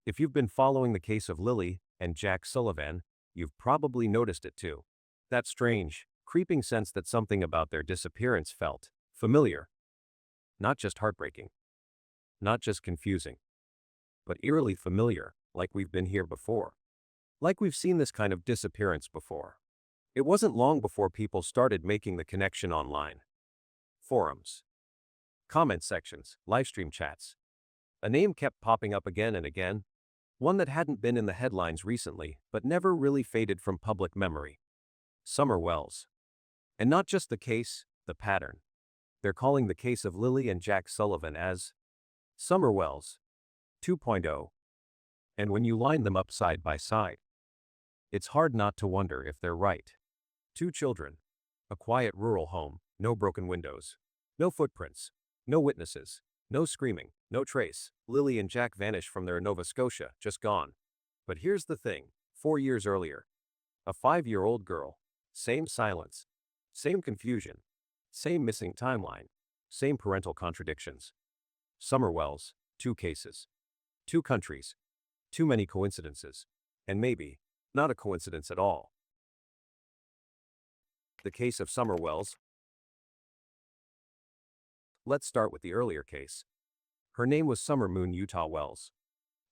If you've been following the case of Lilly and Jack Sullivan, you've probably noticed it too. That strange, creeping sense that something about their disappearance felt familiar, not just heartbreaking, not just confusing, but eerily familiar, like we've been here before. Like we've seen this kind of disappearance before. It wasn't long before people started making the connection online. Forums, comment sections, livestream chats. A name kept popping up again and again, one that hadn't been in the headlines recently, but never really faded from public memory. Summer Wells. And not just the case, the pattern. They're calling the case of Lilly and Jack Sullivan as Summer Wells 2.0. And when you line them up side by side, it's hard not to wonder if they're right. Two children, a quiet rural home, no broken windows, no footprints, no witnesses, no screaming, no trace. Lilly and Jack vanished from their Nova Scotia, just gone. But here's the thing, 4 years earlier, a 5-year-old girl, same silence, same confusion, same missing timeline, same parental contradictions. Summer Wells, 2 cases, 2 countries, too many coincidences, and maybe not a coincidence at all. The case of Summer Wells. Let's start with the earlier case. Her name was Summer Moon Utah Wells.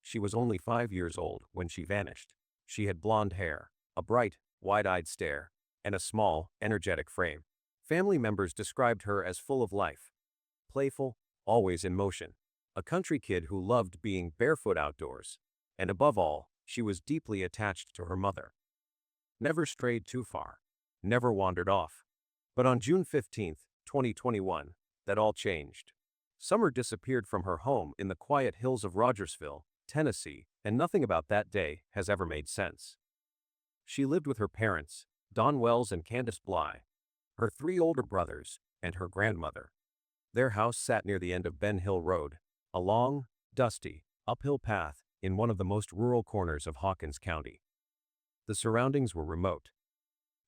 She was only 5 years old when she vanished. She had blonde hair, a bright, wide-eyed stare, and a small, energetic frame. Family members described her as full of life, playful, always in motion, a country kid who loved being barefoot outdoors, and above all, she was deeply attached to her mother. Never strayed too far, never wandered off. But on June 15, 2021, that all changed. Summer disappeared from her home in the quiet hills of Rogersville, Tennessee, and nothing about that day has ever made sense. She lived with her parents, Don Wells and Candace Bly, her 3 older brothers, and her grandmother. Their house sat near the end of Ben Hill Road, a long, dusty, uphill path in one of the most rural corners of Hawkins County. The surroundings were remote.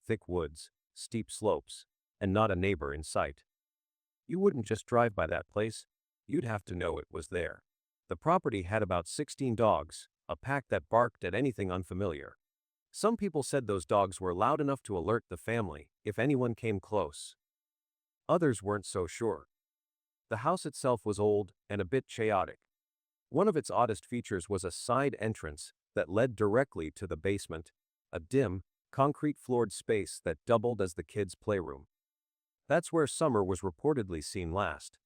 Thick woods, steep slopes, and not a neighbor in sight. You wouldn't just drive by that place, you'd have to know it was there. The property had about 16 dogs, a pack that barked at anything unfamiliar. Some people said those dogs were loud enough to alert the family if anyone came close. Others weren't so sure. The house itself was old and a bit chaotic. One of its oddest features was a side entrance that led directly to the basement, a dim, concrete-floored space that doubled as the kids' playroom. That's where Summer was reportedly seen last.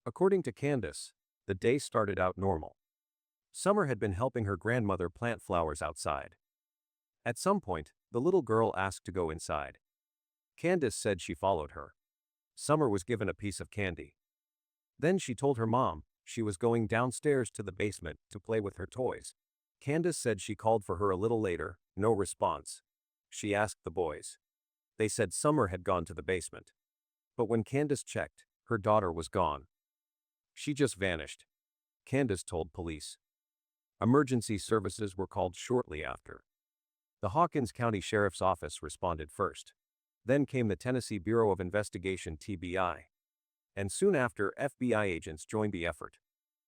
According to Candace, the day started out normal. Summer had been helping her grandmother plant flowers outside. At some point, the little girl asked to go inside. Candace said she followed her. Summer was given a piece of candy. Then she told her mom she was going downstairs to the basement to play with her toys. Candace said she called for her a little later, no response. She asked the boys. They said Summer had gone to the basement. But when Candace checked, her daughter was gone. She just vanished, Candace told police. Emergency services were called shortly after. The Hawkins County Sheriff's Office responded first. Then came the Tennessee Bureau of Investigation (TBI). And soon after, FBI agents joined the effort.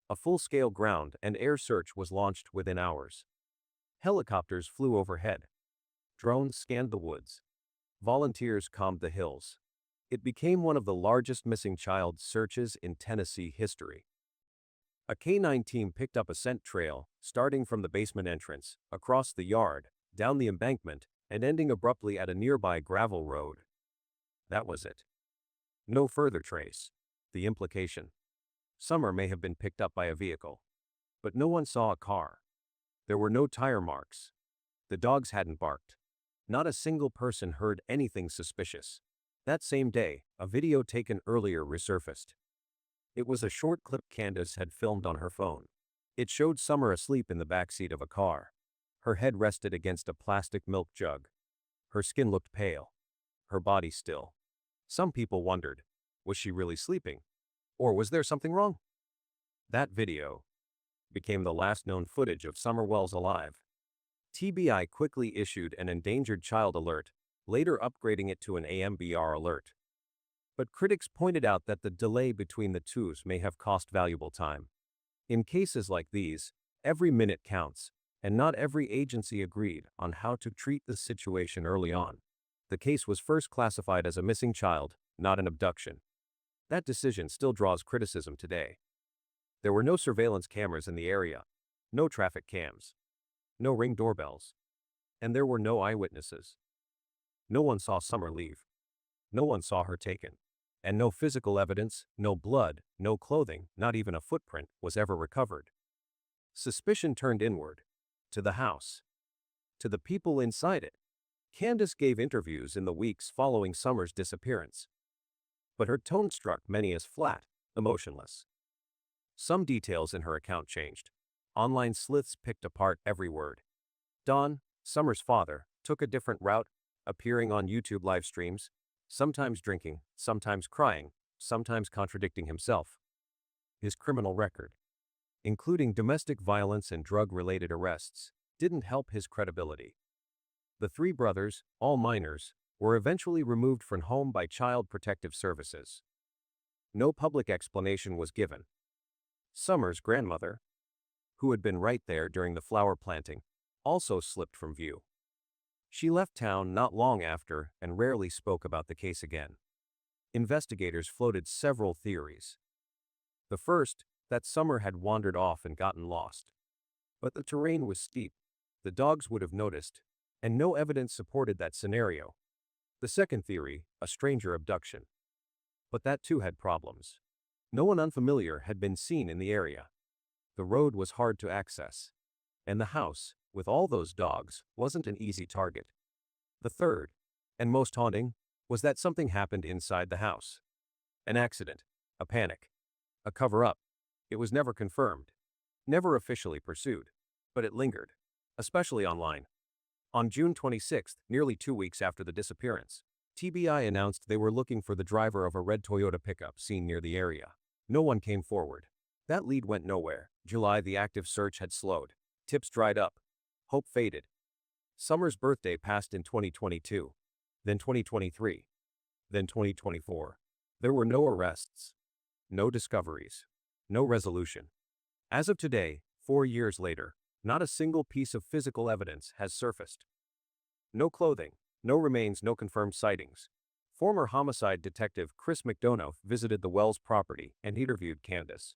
A full-scale ground and air search was launched within hours. Helicopters flew overhead. Drones scanned the woods. Volunteers combed the hills. It became one of the largest missing child searches in Tennessee history. A K-9 team picked up a scent trail, starting from the basement entrance, across the yard, down the embankment, and ending abruptly at a nearby gravel road. That was it. No further trace. The implication: Summer may have been picked up by a vehicle. But no one saw a car. There were no tire marks. The dogs hadn't barked. Not a single person heard anything suspicious. That same day, a video taken earlier resurfaced. It was a short clip Candace had filmed on her phone. It showed Summer asleep in the backseat of a car. Her head rested against a plastic milk jug. Her skin looked pale. Her body still. Some people wondered, was she really sleeping? Or was there something wrong? That video became the last known footage of Summer Wells alive. TBI quickly issued an endangered child alert, later upgrading it to an AMBR alert. But critics pointed out that the delay between the twos may have cost valuable time. In cases like these, Every minute counts, and not every agency agreed on how to treat the situation early on. The case was first classified as a missing child, not an abduction. That decision still draws criticism today. There were no surveillance cameras in the area, no traffic cams, no Ring doorbells, and there were no eyewitnesses. No one saw Summer leave. No one saw her taken. And no physical evidence, no blood, no clothing, not even a footprint was ever recovered. Suspicion turned inward, to the house, to the people inside it. Candace gave interviews in the weeks following Summer's disappearance, but her tone struck many as flat, emotionless. Some details in her account changed. Online sleuths picked apart every word. Don, Summer's father, took a different route, appearing on YouTube live streams, sometimes drinking, sometimes crying, sometimes contradicting himself. His criminal record, including domestic violence and drug-related arrests, didn't help his credibility. The three brothers, all minors, were eventually removed from home by Child Protective Services. No public explanation was given. Summer's grandmother, who had been right there during the flower planting, also slipped from view. She left town not long after and rarely spoke about the case again. Investigators floated several theories. The first, that Summer had wandered off and gotten lost. But the terrain was steep, the dogs would have noticed, and no evidence supported that scenario. The second theory, a stranger abduction. But that too had problems. No one unfamiliar had been seen in the area. The road was hard to access. And the house, with all those dogs, wasn't an easy target. The third, and most haunting, was that something happened inside the house. An accident, a panic, a cover-up. It was never confirmed, never officially pursued, but it lingered, especially online. On June 26, nearly 2 weeks after the disappearance, TBI announced they were looking for the driver of a red Toyota pickup seen near the area. No one came forward. That lead went nowhere. July, the active search had slowed. Tips dried up. Hope faded. Summer's birthday passed in 2022, then 2023, then 2024. There were no arrests, no discoveries, no resolution. As of today, 4 years later, not a single piece of physical evidence has surfaced. No clothing, no remains, no confirmed sightings. Former homicide detective Chris McDonough visited the Wells property and interviewed Candace.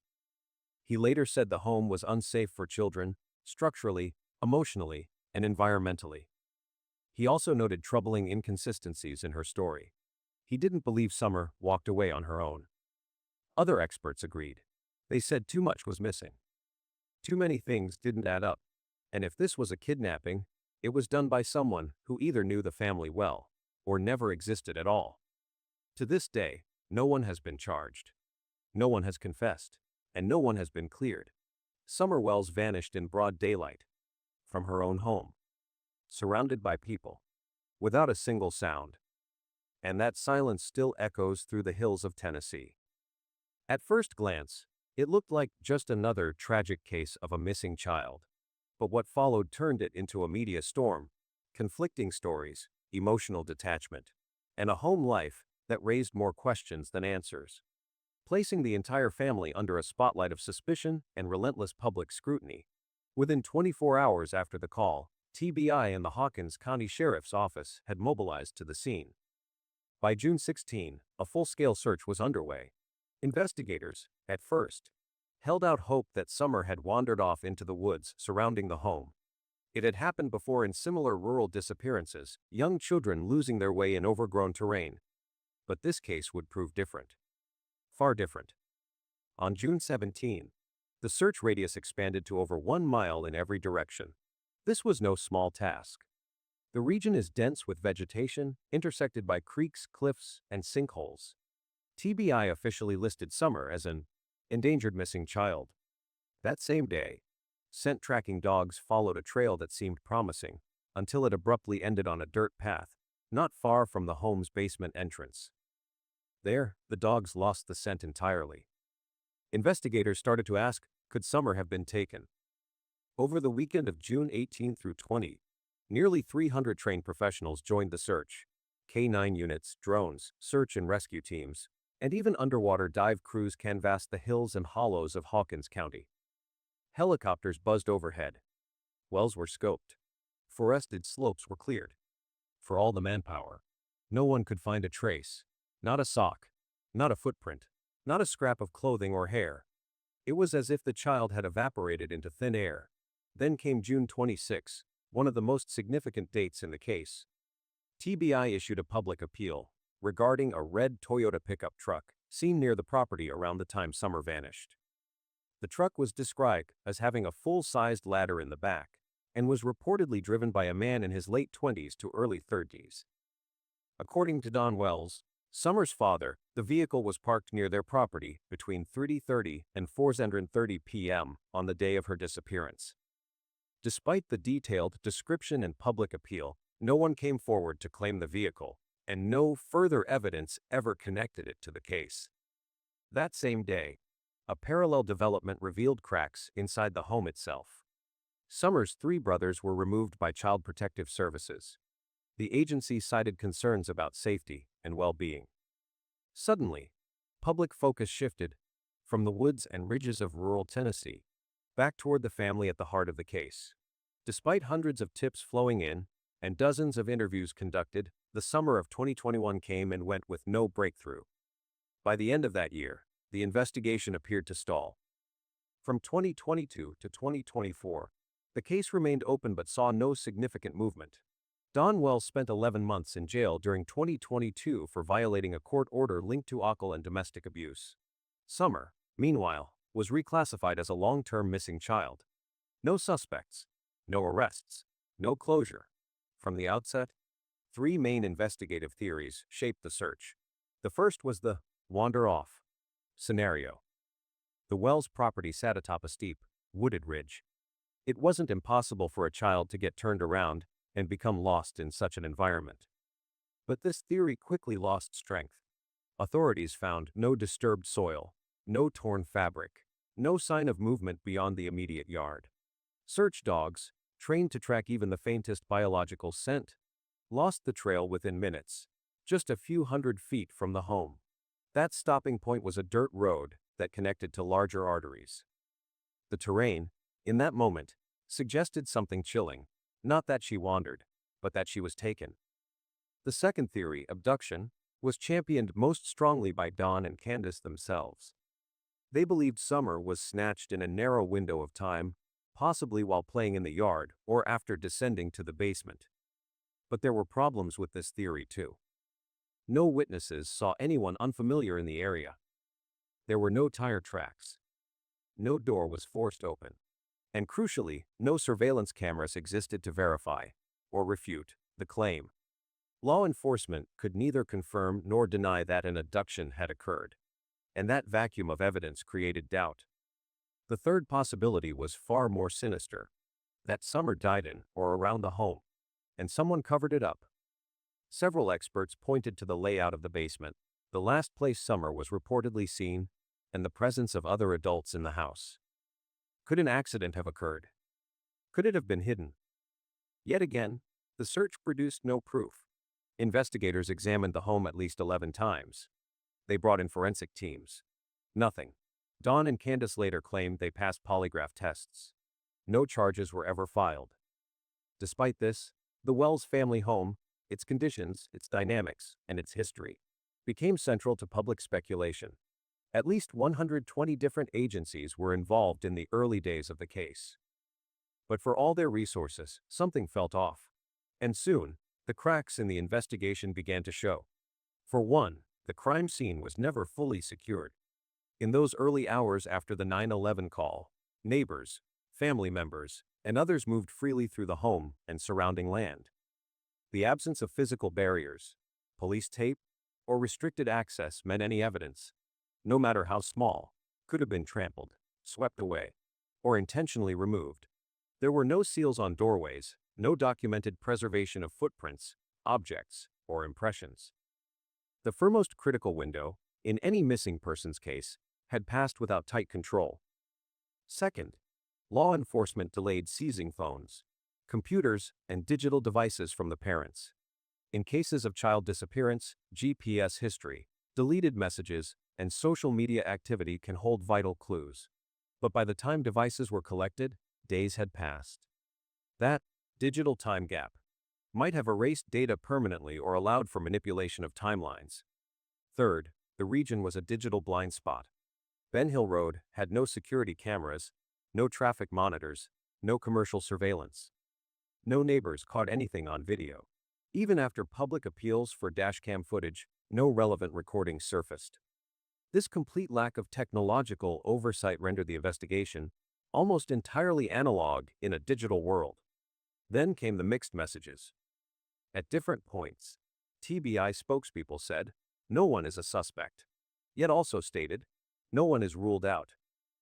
He later said the home was unsafe for children, structurally, emotionally, and environmentally. He also noted troubling inconsistencies in her story. He didn't believe Summer walked away on her own. Other experts agreed. They said too much was missing. Too many things didn't add up. And if this was a kidnapping, it was done by someone who either knew the family well or never existed at all. To this day, no one has been charged. No one has confessed. And no one has been cleared. Summer Wells vanished in broad daylight, from her own home, surrounded by people, without a single sound. And that silence still echoes through the hills of Tennessee. At first glance, it looked like just another tragic case of a missing child. But what followed turned it into a media storm, conflicting stories, emotional detachment, and a home life that raised more questions than answers, placing the entire family under a spotlight of suspicion and relentless public scrutiny. Within 24 hours after the call, TBI and the Hawkins County Sheriff's Office had mobilized to the scene. By June 16, a full-scale search was underway. Investigators, at first, held out hope that Summer had wandered off into the woods surrounding the home. It had happened before in similar rural disappearances, young children losing their way in overgrown terrain. But this case would prove different. Far different. On June 17, the search radius expanded to over 1 mile in every direction. This was no small task. The region is dense with vegetation, intersected by creeks, cliffs, and sinkholes. TBI officially listed Summer as an endangered missing child. That same day, scent tracking dogs followed a trail that seemed promising, until it abruptly ended on a dirt path, not far from the home's basement entrance. There, the dogs lost the scent entirely. Investigators started to ask, could Summer have been taken? Over the weekend of June 18 through 20, nearly 300 trained professionals joined the search. K-9 units, drones, search and rescue teams, and even underwater dive crews canvassed the hills and hollows of Hawkins County. Helicopters buzzed overhead. Wells were scoped. Forested slopes were cleared. For all the manpower, no one could find a trace. Not a sock. Not a footprint. Not a scrap of clothing or hair. It was as if the child had evaporated into thin air. Then came June 26, one of the most significant dates in the case. TBI issued a public appeal regarding a red Toyota pickup truck seen near the property around the time Summer vanished. The truck was described as having a full-sized ladder in the back and was reportedly driven by a man in his late 20s to early 30s. According to Don Wells, Summer's father, the vehicle was parked near their property between 3:30 and 4:30 p.m. on the day of her disappearance. Despite the detailed description and public appeal, no one came forward to claim the vehicle, and no further evidence ever connected it to the case. That same day, a parallel development revealed cracks inside the home itself. Summer's three brothers were removed by Child Protective Services. The agency cited concerns about safety and well-being. Suddenly, public focus shifted from the woods and ridges of rural Tennessee back toward the family at the heart of the case. Despite hundreds of tips flowing in and dozens of interviews conducted, the summer of 2021 came and went with no breakthrough. By the end of that year, the investigation appeared to stall. From 2022 to 2024, the case remained open but saw no significant movement. Don Wells spent 11 months in jail during 2022 for violating a court order linked to alcohol and domestic abuse. Summer, meanwhile, was reclassified as a long-term missing child. No suspects, no arrests, no closure. From the outset, three main investigative theories shaped the search. The first was the wander off scenario. The Wells property sat atop a steep, wooded ridge. It wasn't impossible for a child to get turned around and become lost in such an environment. But this theory quickly lost strength. Authorities found no disturbed soil, no torn fabric, no sign of movement beyond the immediate yard. Search dogs, trained to track even the faintest biological scent, lost the trail within minutes, just a few hundred feet from the home. That stopping point was a dirt road that connected to larger arteries. The terrain, in that moment, suggested something chilling, not that she wandered, but that she was taken. The second theory, abduction, was championed most strongly by Don and Candace themselves. They believed Summer was snatched in a narrow window of time, possibly while playing in the yard or after descending to the basement. But there were problems with this theory too. No witnesses saw anyone unfamiliar in the area. There were no tire tracks. No door was forced open. And crucially, no surveillance cameras existed to verify or refute the claim. Law enforcement could neither confirm nor deny that an abduction had occurred, and that vacuum of evidence created doubt. The third possibility was far more sinister, that Summer died in or around the home, and someone covered it up. Several experts pointed to the layout of the basement, the last place Summer was reportedly seen, and the presence of other adults in the house. Could an accident have occurred? Could it have been hidden? Yet again, the search produced no proof. Investigators examined the home at least 11 times. They brought in forensic teams. Nothing. Don and Candace later claimed they passed polygraph tests. No charges were ever filed. Despite this, the Wells family home, its conditions, its dynamics, and its history, became central to public speculation. At least 120 different agencies were involved in the early days of the case. But for all their resources, something felt off. And soon, the cracks in the investigation began to show. For one, the crime scene was never fully secured. In those early hours after the 9/11 call, neighbors, family members, and others moved freely through the home and surrounding land. The absence of physical barriers, police tape, or restricted access meant any evidence, no matter how small, could have been trampled, swept away, or intentionally removed. There were no seals on doorways, no documented preservation of footprints, objects, or impressions. The foremost critical window, in any missing persons case, had passed without tight control. Second, law enforcement delayed seizing phones, computers, and digital devices from the parents. In cases of child disappearance, GPS history, deleted messages, and social media activity can hold vital clues. But by the time devices were collected, days had passed. That digital time gap might have erased data permanently or allowed for manipulation of timelines. Third, the region was a digital blind spot. Ben Hill Road had no security cameras, no traffic monitors, no commercial surveillance. No neighbors caught anything on video. Even after public appeals for dashcam footage, no relevant recordings surfaced. This complete lack of technological oversight rendered the investigation almost entirely analog in a digital world. Then came the mixed messages. At different points, TBI spokespeople said, "No one is a suspect," yet also stated, "No one is ruled out."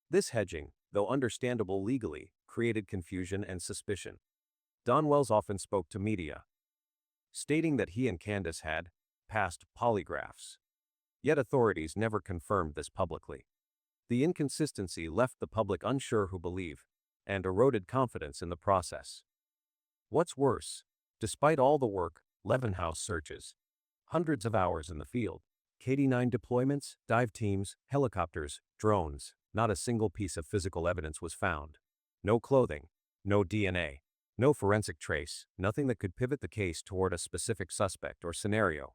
This hedging, though understandable legally, created confusion and suspicion. Don Wells often spoke to media, stating that he and Candace had passed polygraphs. Yet authorities never confirmed this publicly. The inconsistency left the public unsure who believe, and eroded confidence in the process. What's worse, despite all the work, Leavenhouse searches, hundreds of hours in the field, KD-9 deployments, dive teams, helicopters, drones, not a single piece of physical evidence was found. No clothing, no DNA, no forensic trace, nothing that could pivot the case toward a specific suspect or scenario.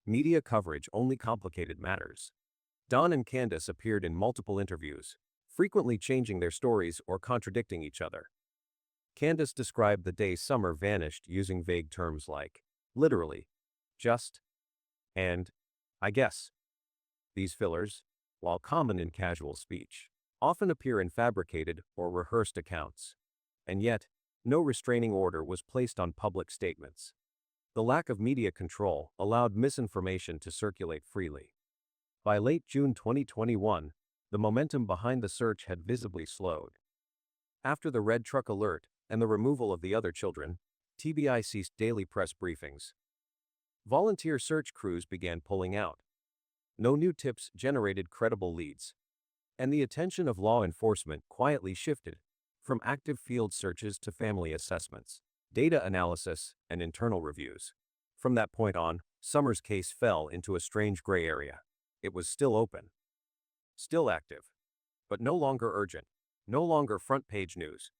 Media coverage only complicated matters. Don and Candace appeared in multiple interviews, frequently changing their stories or contradicting each other. Candace described the day Summer vanished using vague terms like, literally, just, and, I guess. These fillers, while common in casual speech, often appear in fabricated or rehearsed accounts. And yet, no restraining order was placed on public statements. The lack of media control allowed misinformation to circulate freely. By late June 2021, the momentum behind the search had visibly slowed. After the red truck alert and the removal of the other children, TBI ceased daily press briefings. Volunteer search crews began pulling out. No new tips generated credible leads. And the attention of law enforcement quietly shifted from active field searches to family assessments, data analysis, and internal reviews. From that point on, Summer's case fell into a strange gray area. It was still open, still active, but no longer urgent, no longer front-page news.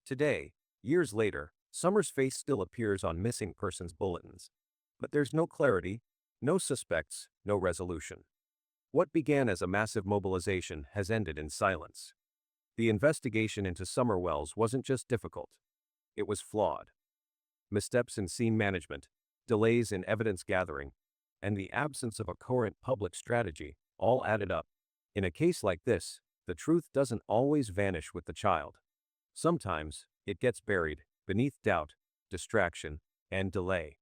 Today, years later, Summer's face still appears on missing persons bulletins. But there's no clarity, no suspects, no resolution. What began as a massive mobilization has ended in silence. The investigation into Summer Wells wasn't just difficult. It was flawed. Missteps in scene management, delays in evidence gathering, and the absence of a coherent public strategy all added up. In a case like this, the truth doesn't always vanish with the child. Sometimes, it gets buried beneath doubt, distraction, and delay.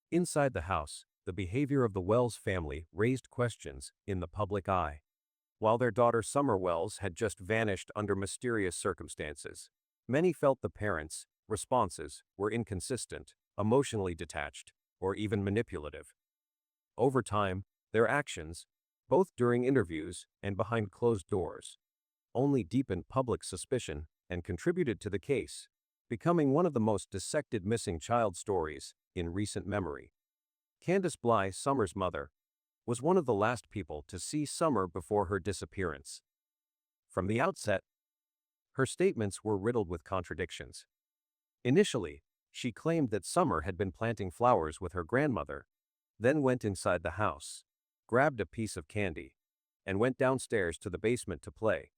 Inside the house, the behavior of the Wells family raised questions in the public eye. While their daughter Summer Wells had just vanished under mysterious circumstances, many felt the parents' responses were inconsistent, emotionally detached, or even manipulative. Over time, their actions, both during interviews and behind closed doors, only deepened public suspicion and contributed to the case becoming one of the most dissected missing child stories in recent memory. Candace Bly, Summer's mother, was one of the last people to see Summer before her disappearance. From the outset, her statements were riddled with contradictions. Initially, she claimed that Summer had been planting flowers with her grandmother, then went inside the house, grabbed a piece of candy, and went downstairs to the basement to play.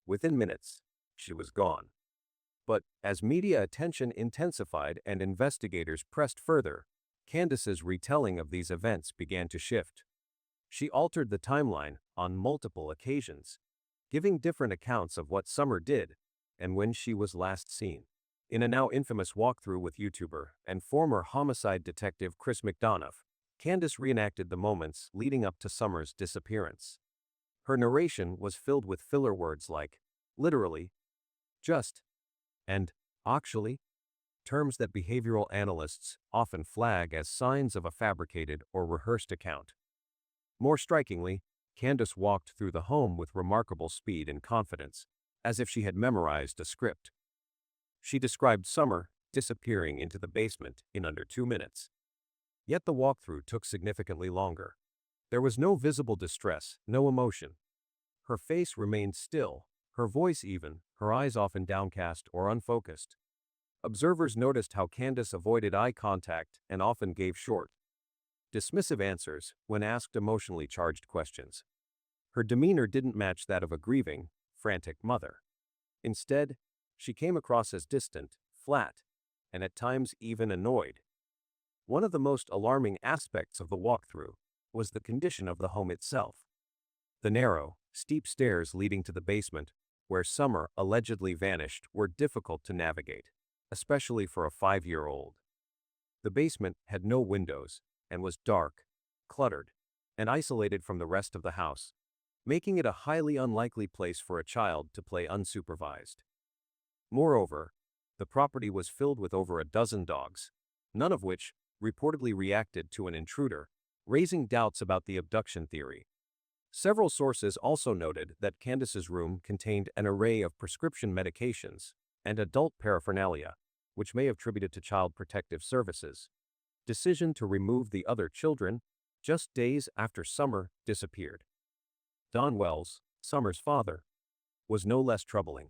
Within minutes, she was gone. But as media attention intensified and investigators pressed further, Candace's retelling of these events began to shift. She altered the timeline on multiple occasions, giving different accounts of what Summer did and when she was last seen. In a now infamous walkthrough with YouTuber and former homicide detective Chris McDonough, Candace reenacted the moments leading up to Summer's disappearance. Her narration was filled with filler words like, literally, just, and, actually, terms that behavioral analysts often flag as signs of a fabricated or rehearsed account. More strikingly, Candace walked through the home with remarkable speed and confidence, as if she had memorized a script. She described Summer disappearing into the basement in under 2 minutes. Yet the walkthrough took significantly longer. There was no visible distress, no emotion. Her face remained still, Her voice even, her eyes often downcast or unfocused. Observers noticed how Candace avoided eye contact and often gave short, dismissive answers when asked emotionally charged questions. Her demeanor didn't match that of a grieving, frantic mother. Instead, she came across as distant, flat, and at times even annoyed. One of the most alarming aspects of the walkthrough was the condition of the home itself. The narrow, steep stairs leading to the basement, where Summer allegedly vanished, were difficult to navigate, especially for a 5-year-old. The basement had no windows and was dark, cluttered, and isolated from the rest of the house, making it a highly unlikely place for a child to play unsupervised. Moreover, the property was filled with over a dozen dogs, none of which reportedly reacted to an intruder, raising doubts about the abduction theory. Several sources also noted that Candace's room contained an array of prescription medications and adult paraphernalia, which may have attributed to Child Protective Services' decision to remove the other children just days after Summer disappeared. Don Wells, Summer's father, was no less troubling.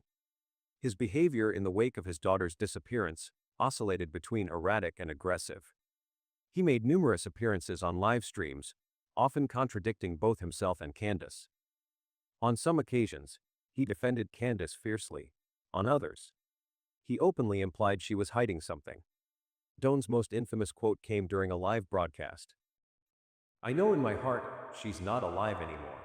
His behavior in the wake of his daughter's disappearance oscillated between erratic and aggressive. He made numerous appearances on live streams, often contradicting both himself and Candace. On some occasions, he defended Candace fiercely. On others, he openly implied she was hiding something. Don's most infamous quote came during a live broadcast. "I know in my heart she's not alive anymore."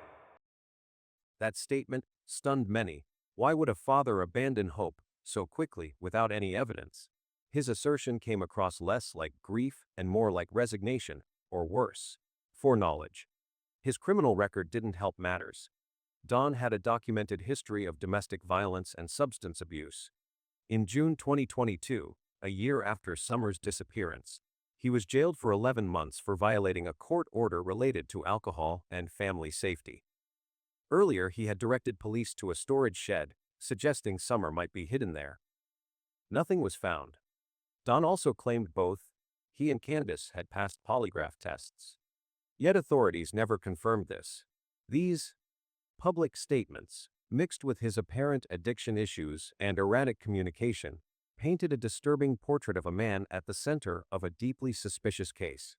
That statement stunned many. Why would a father abandon hope so quickly without any evidence? His assertion came across less like grief and more like resignation, or worse, foreknowledge. His criminal record didn't help matters. Don had a documented history of domestic violence and substance abuse. In June 2022, a year after Summer's disappearance, he was jailed for 11 months for violating a court order related to alcohol and family safety. Earlier, he had directed police to a storage shed, suggesting Summer might be hidden there. Nothing was found. Don also claimed both he and Candace had passed polygraph tests. Yet authorities never confirmed this. These public statements, mixed with his apparent addiction issues and erratic communication, painted a disturbing portrait of a man at the center of a deeply suspicious case.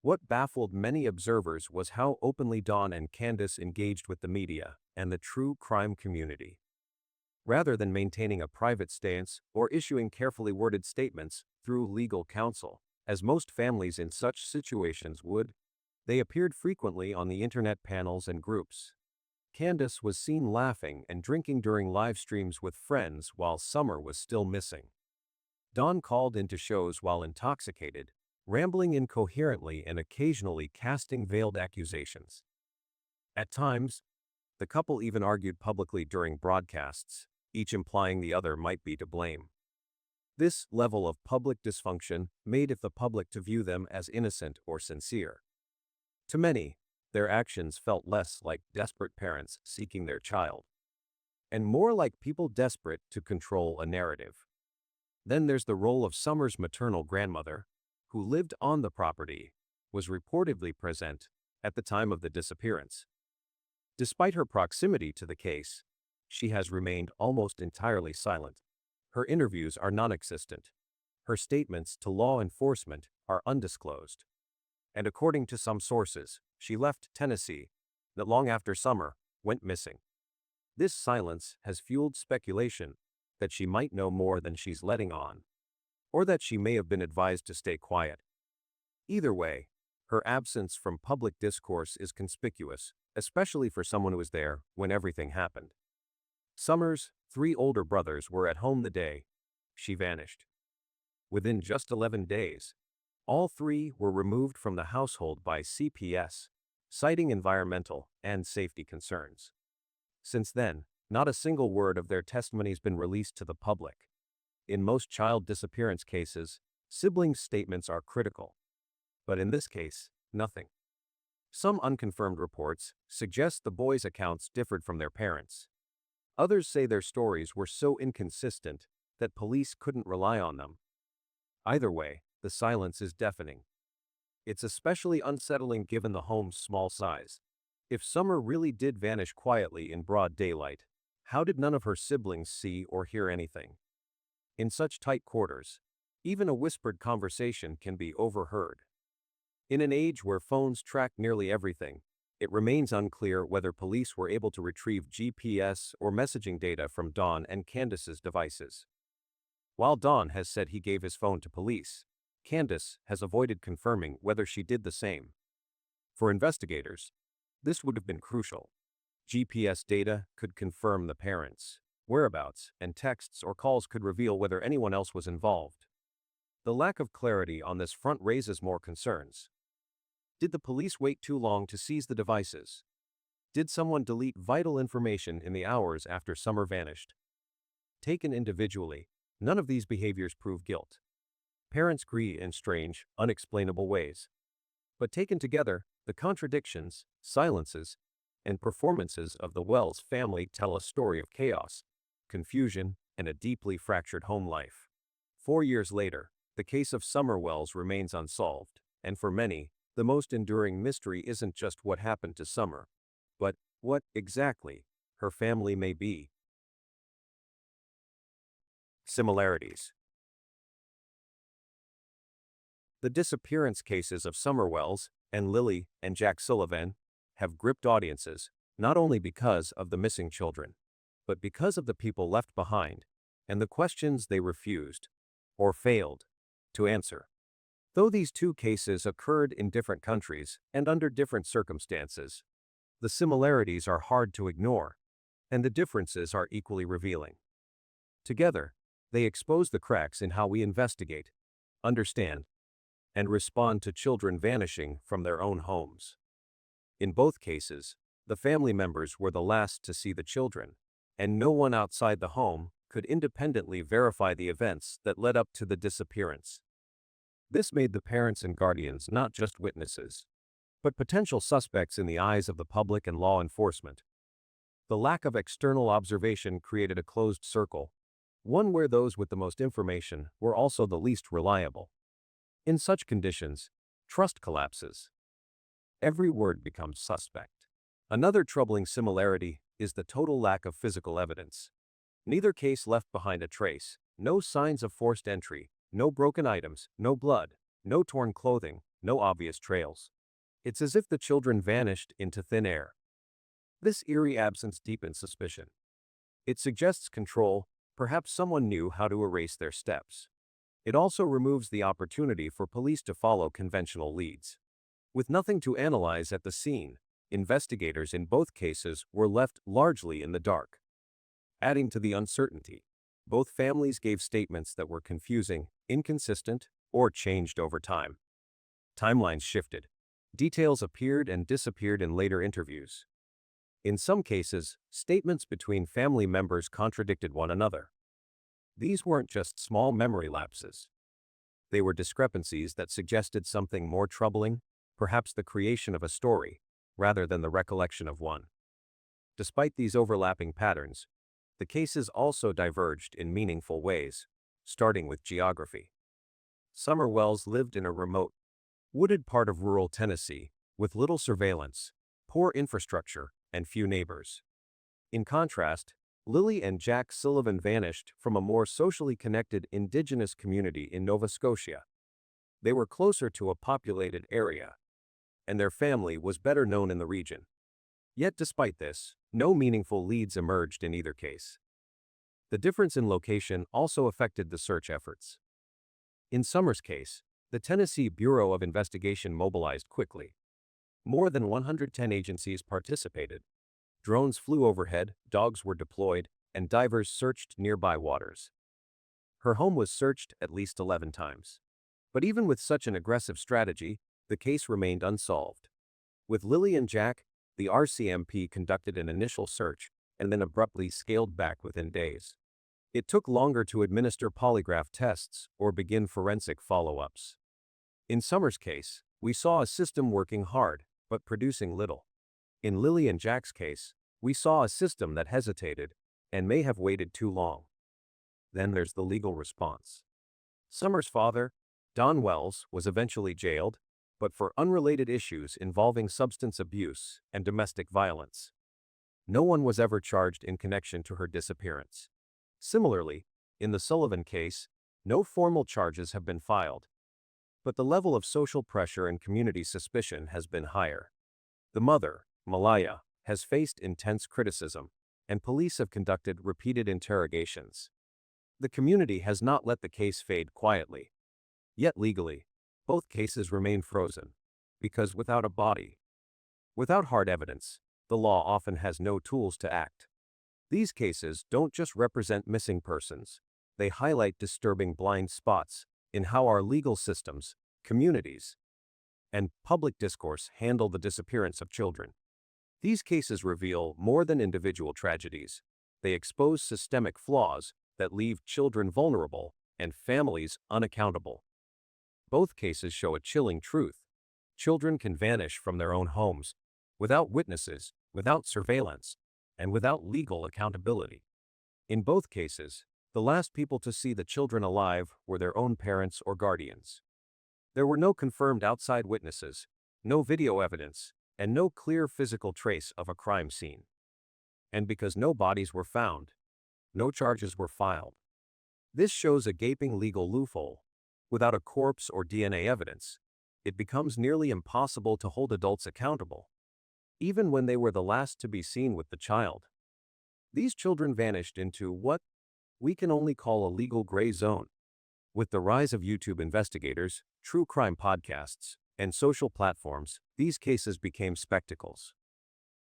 What baffled many observers was how openly Don and Candace engaged with the media and the true crime community. Rather than maintaining a private stance or issuing carefully worded statements through legal counsel, as most families in such situations would, they appeared frequently on the internet panels and groups. Candace was seen laughing and drinking during live streams with friends while Summer was still missing. Don called into shows while intoxicated, rambling incoherently and occasionally casting veiled accusations. At times, the couple even argued publicly during broadcasts, each implying the other might be to blame. This level of public dysfunction made it the public to view them as innocent or sincere. To many, their actions felt less like desperate parents seeking their child, and more like people desperate to control a narrative. Then there's the role of Summer's maternal grandmother, who lived on the property, was reportedly present at the time of the disappearance. Despite her proximity to the case, she has remained almost entirely silent. Her interviews are non-existent. Her statements to law enforcement are undisclosed. And according to some sources, she left Tennessee not long after Summer went missing. This silence has fueled speculation that she might know more than she's letting on, or that she may have been advised to stay quiet. Either way, her absence from public discourse is conspicuous, especially for someone who was there when everything happened. Summer's 3 older brothers were at home the day she vanished. Within just 11 days, all 3 were removed from the household by CPS, citing environmental and safety concerns. Since then, not a single word of their testimony has been released to the public. In most child disappearance cases, siblings' statements are critical. But in this case, nothing. Some unconfirmed reports suggest the boys' accounts differed from their parents. Others say their stories were so inconsistent that police couldn't rely on them. Either way, the silence is deafening. It's especially unsettling given the home's small size. If Summer really did vanish quietly in broad daylight, How did none of her siblings see or hear anything? In such tight quarters, even a whispered conversation can be overheard. In an age where phones track nearly everything, it remains unclear whether police were able to retrieve GPS or messaging data from Don and Candace's devices. While Don has said he gave his phone to police, Candace has avoided confirming whether she did the same. For investigators, this would have been crucial. GPS data could confirm the parents' whereabouts, and texts or calls could reveal whether anyone else was involved. The lack of clarity on this front raises more concerns. Did the police wait too long to seize the devices? Did someone delete vital information in the hours after Summer vanished? Taken individually, none of these behaviors prove guilt. Parents agree in strange, unexplainable ways. But taken together, the contradictions, silences, and performances of the Wells family tell a story of chaos, confusion, and a deeply fractured home life. 4 years later, the case of Summer Wells remains unsolved, and for many, the most enduring mystery isn't just what happened to Summer, but what, exactly, her family may be. Similarities. The disappearance cases of Summer Wells and Lilly and Jack Sullivan have gripped audiences, not only because of the missing children, but because of the people left behind and the questions they refused, or failed, to answer. Though these two cases occurred in different countries and under different circumstances, the similarities are hard to ignore, and the differences are equally revealing. Together, they expose the cracks in how we investigate, understand, and respond to children vanishing from their own homes. In both cases, the family members were the last to see the children, and no one outside the home could independently verify the events that led up to the disappearance. This made the parents and guardians not just witnesses, but potential suspects in the eyes of the public and law enforcement. The lack of external observation created a closed circle, one where those with the most information were also the least reliable. In such conditions, trust collapses. Every word becomes suspect. Another troubling similarity is the total lack of physical evidence. Neither case left behind a trace, no signs of forced entry, no broken items, no blood, no torn clothing, no obvious trails. It's as if the children vanished into thin air. This eerie absence deepens suspicion. It suggests control, perhaps someone knew how to erase their steps. It also removes the opportunity for police to follow conventional leads. With nothing to analyze at the scene, investigators in both cases were left largely in the dark. Adding to the uncertainty, both families gave statements that were confusing, inconsistent, or changed over time. Timelines shifted. Details appeared and disappeared in later interviews. In some cases, statements between family members contradicted one another. These weren't just small memory lapses. They were discrepancies that suggested something more troubling, perhaps the creation of a story, rather than the recollection of one. Despite these overlapping patterns, the cases also diverged in meaningful ways, starting with geography. Summer Wells lived in a remote, wooded part of rural Tennessee, with little surveillance, poor infrastructure, and few neighbors. In contrast, Lilly and Jack Sullivan vanished from a more socially connected indigenous community in Nova Scotia. They were closer to a populated area, and their family was better known in the region. Yet despite this, no meaningful leads emerged in either case. The difference in location also affected the search efforts. In Summer's case, the Tennessee Bureau of Investigation mobilized quickly. More than 110 agencies participated. Drones flew overhead, dogs were deployed, and divers searched nearby waters. Her home was searched at least 11 times. But even with such an aggressive strategy, the case remained unsolved. With Lilly and Jack, the RCMP conducted an initial search and then abruptly scaled back within days. It took longer to administer polygraph tests or begin forensic follow-ups. In Summer's case, we saw a system working hard, but producing little. In Lilly and Jack's case, we saw a system that hesitated and may have waited too long. Then there's the legal response. Summer's father, Don Wells, was eventually jailed, but for unrelated issues involving substance abuse and domestic violence. No one was ever charged in connection to her disappearance. Similarly, in the Sullivan case, no formal charges have been filed, but the level of social pressure and community suspicion has been higher. The mother, Malaya, has faced intense criticism, and police have conducted repeated interrogations. The community has not let the case fade quietly. Yet legally, both cases remain frozen, because without a body, without hard evidence, the law often has no tools to act. These cases don't just represent missing persons, they highlight disturbing blind spots in how our legal systems, communities, and public discourse handle the disappearance of children. These cases reveal more than individual tragedies. They expose systemic flaws that leave children vulnerable and families unaccountable. Both cases show a chilling truth. Children can vanish from their own homes, without witnesses, without surveillance, and without legal accountability. In both cases, the last people to see the children alive were their own parents or guardians. There were no confirmed outside witnesses, no video evidence, and no clear physical trace of a crime scene. And because no bodies were found, no charges were filed. This shows a gaping legal loophole. Without a corpse or DNA evidence, it becomes nearly impossible to hold adults accountable, even when they were the last to be seen with the child. These children vanished into what we can only call a legal gray zone. With the rise of YouTube investigators, true crime podcasts, and social platforms, these cases became spectacles.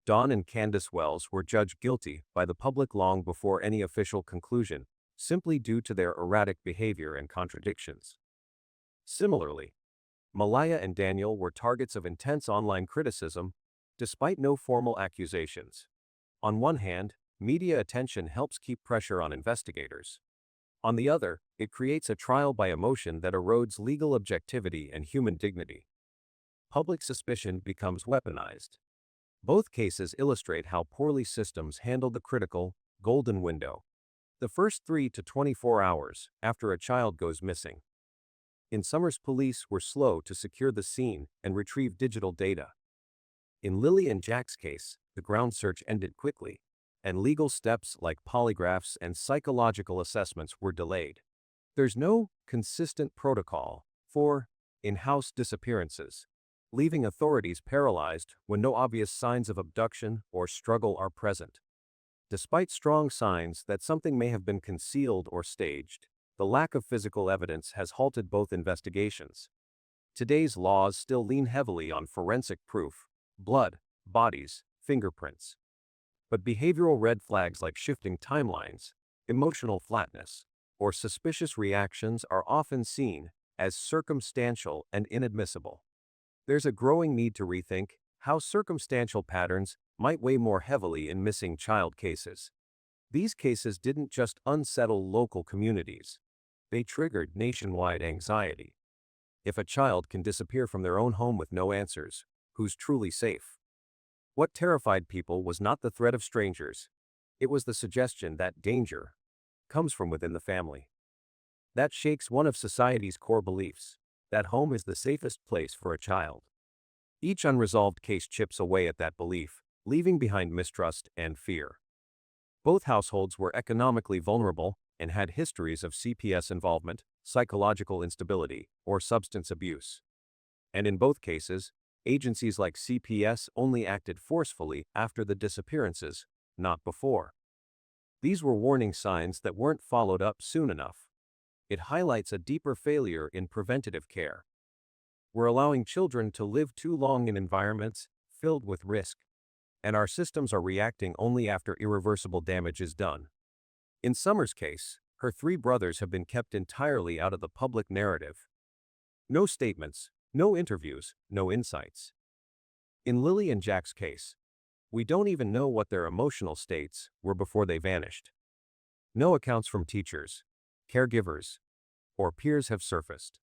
Dawn and Candace Wells were judged guilty by the public long before any official conclusion, simply due to their erratic behavior and contradictions. Similarly, Malaya and Daniel were targets of intense online criticism, despite no formal accusations. On one hand, media attention helps keep pressure on investigators. On the other, it creates a trial by emotion that erodes legal objectivity and human dignity. Public suspicion becomes weaponized. Both cases illustrate how poorly systems handle the critical, golden window, the first 3 to 24 hours after a child goes missing. In Summers, police were slow to secure the scene and retrieve digital data. In Lilly and Jack's case, the ground search ended quickly, and legal steps like polygraphs and psychological assessments were delayed. There's no consistent protocol for in-house disappearances, leaving authorities paralyzed when no obvious signs of abduction or struggle are present. Despite strong signs that something may have been concealed or staged, the lack of physical evidence has halted both investigations. Today's laws still lean heavily on forensic proof, blood, bodies, fingerprints. But behavioral red flags like shifting timelines, emotional flatness, or suspicious reactions are often seen as circumstantial and inadmissible. There's a growing need to rethink how circumstantial patterns might weigh more heavily in missing child cases. These cases didn't just unsettle local communities. They triggered nationwide anxiety. If a child can disappear from their own home with no answers, who's truly safe? What terrified people was not the threat of strangers. It was the suggestion that danger comes from within the family. That shakes one of society's core beliefs, that home is the safest place for a child. Each unresolved case chips away at that belief, leaving behind mistrust and fear. Both households were economically vulnerable and had histories of CPS involvement, psychological instability, or substance abuse. And in both cases, agencies like CPS only acted forcefully after the disappearances, not before. These were warning signs that weren't followed up soon enough. It highlights a deeper failure in preventative care. We're allowing children to live too long in environments filled with risk, and our systems are reacting only after irreversible damage is done. In Summer's case, her 3 brothers have been kept entirely out of the public narrative. No statements, no interviews, no insights. In Lilly and Jack's case, we don't even know what their emotional states were before they vanished. No accounts from teachers, caregivers, or peers have surfaced.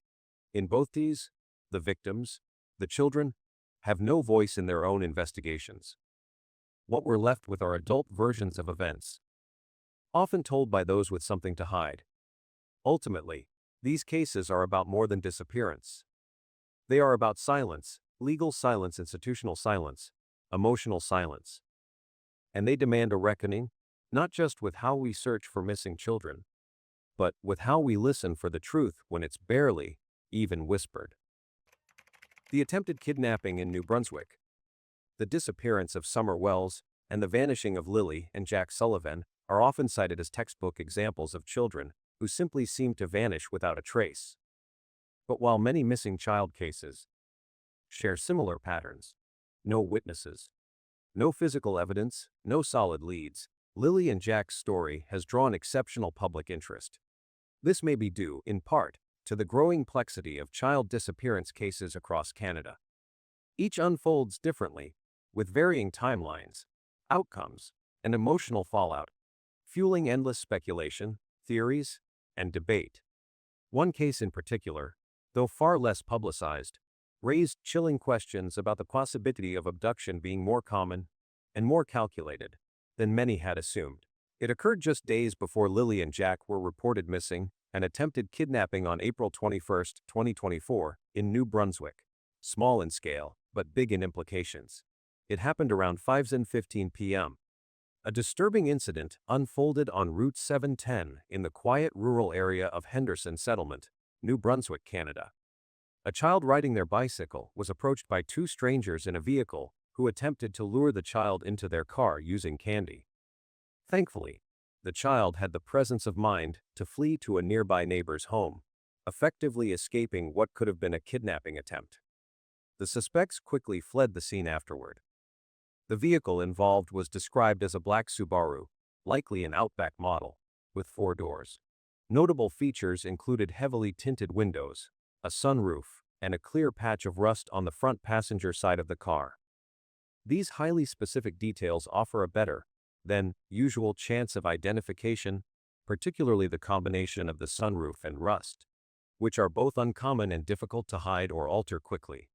In both these, the victims, the children, have no voice in their own investigations. What we're left with are adult versions of events, often told by those with something to hide. Ultimately, these cases are about more than disappearance. They are about silence, legal silence, institutional silence, emotional silence. and they demand a reckoning, not just with how we search for missing children, but with how we listen for the truth when it's barely even whispered. The attempted kidnapping in New Brunswick, the disappearance of Summer Wells, and the vanishing of Lilly and Jack Sullivan are often cited as textbook examples of children who simply seem to vanish without a trace. But while many missing child cases share similar patterns, no witnesses, no physical evidence, no solid leads, Lilly and Jack's story has drawn exceptional public interest. This may be due, in part, to the growing complexity of child disappearance cases across Canada. Each unfolds differently, with varying timelines, outcomes, and emotional fallout, fueling endless speculation, theories, and debate. One case in particular, though far less publicized, raised chilling questions about the possibility of abduction being more common and more calculated than many had assumed. It occurred just days before Lilly and Jack were reported missing and attempted kidnapping on April 21, 2024, in New Brunswick. Small in scale, but big in implications. It happened around 5:15 p.m. A disturbing incident unfolded on Route 710 in the quiet rural area of Henderson Settlement, New Brunswick, Canada. A child riding their bicycle was approached by two strangers in a vehicle who attempted to lure the child into their car using candy. Thankfully, the child had the presence of mind to flee to a nearby neighbor's home, effectively escaping what could have been a kidnapping attempt. The suspects quickly fled the scene afterward. The vehicle involved was described as a black Subaru, likely an Outback model, with 4 doors. Notable features included heavily tinted windows, a sunroof, and a clear patch of rust on the front passenger side of the car. These highly specific details offer a better than usual chance of identification, particularly the combination of the sunroof and rust, which are both uncommon and difficult to hide or alter quickly.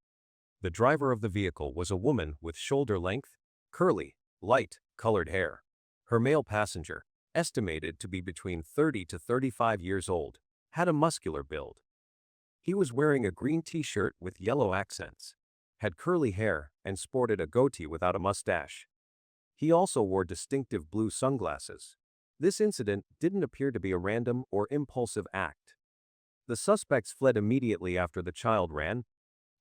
The driver of the vehicle was a woman with shoulder-length, curly, light-colored hair. Her male passenger, estimated to be between 30 to 35 years old, had a muscular build. He was wearing a green t-shirt with yellow accents, had curly hair, and sported a goatee without a mustache. He also wore distinctive blue sunglasses. This incident didn't appear to be a random or impulsive act. The suspects fled immediately after the child ran,